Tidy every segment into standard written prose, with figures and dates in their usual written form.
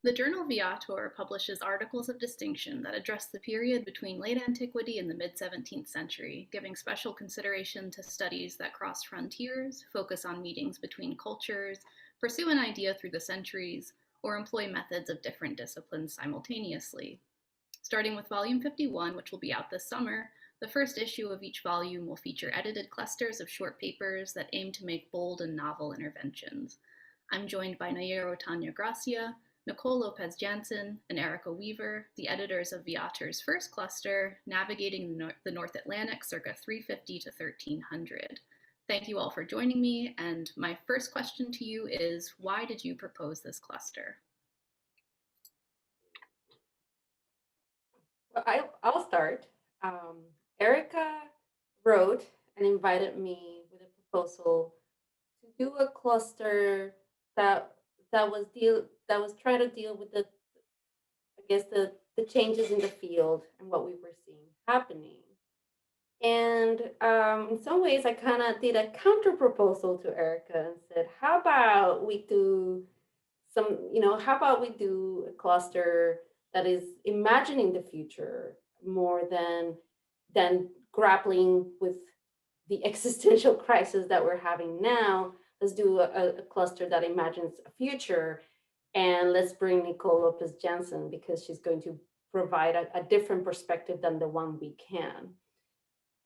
The journal Viator publishes articles of distinction that address the period between late antiquity and the mid-17th century, giving special consideration to studies that cross frontiers, focus on meetings between cultures, pursue an idea through the centuries, or employ methods of different disciplines simultaneously. Starting with volume 51, which will be out this summer, the first issue of each volume will feature edited clusters of short papers that aim to make bold and novel interventions. I'm joined by Nahir, Otano, Gracia, Nicole LOPEZ-JANTZEN, and Erica Weaver, the editors of Viator's first cluster, Navigating the North Atlantic circa 350 to 1300. Thank you all for joining me, and my first question to you is, why did you propose this cluster? Well, I'll start. Erica wrote and invited me with a proposal to do a cluster that was trying to deal with the changes in the field and what we were seeing happening. And in some ways, I kind of did a counter proposal to Erica and said, how about we do how about we do a cluster that is imagining the future more than grappling with the existential crisis that we're having now. Let's do a cluster that imagines a future, and let's bring Nicole LOPEZ-JANTZEN because she's going to provide a different perspective than the one we can.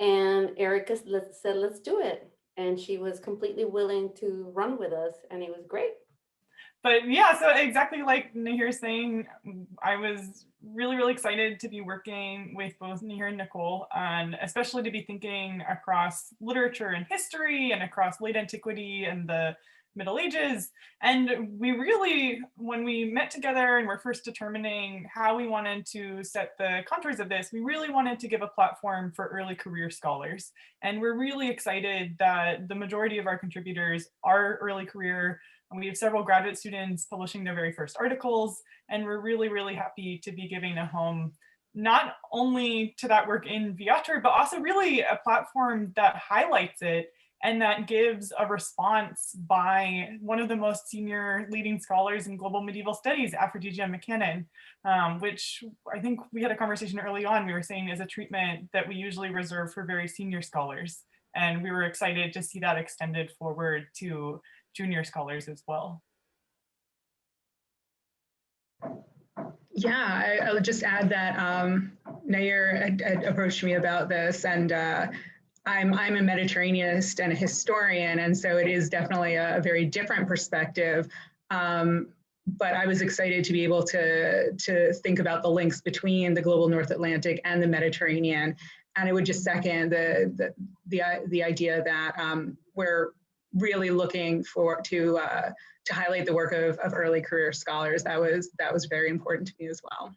And Erica said, let's do it. And she was completely willing to run with us, and it was great. But yeah, so exactly like Nahir saying, I was really, really excited to be working with both Nahir and Nicole, and especially to be thinking across literature and history and across late antiquity and the Middle Ages. And we really, when we met together and were first determining how we wanted to set the contours of this, we really wanted to give a platform for early career scholars. And we're really excited that the majority of our contributors are early career. We have several graduate students publishing their very first articles, and we're really, really happy to be giving a home not only to that work in Viator, but also really a platform that highlights it and that gives a response by one of the most senior leading scholars in global medieval studies, Aphrodisia McCannon, which I think we had a conversation early on, we were saying is a treatment that we usually reserve for very senior scholars. And we were excited to see that extended forward to junior scholars as well. Yeah, I would just add that Nahir had approached me about this, and I'm a Mediterraneanist and a historian, and so it is definitely a very different perspective. But I was excited to be able to think about the links between the global North Atlantic and the Mediterranean, and I would just second the idea that we're really looking to highlight the work of early career scholars. That was very important to me as well.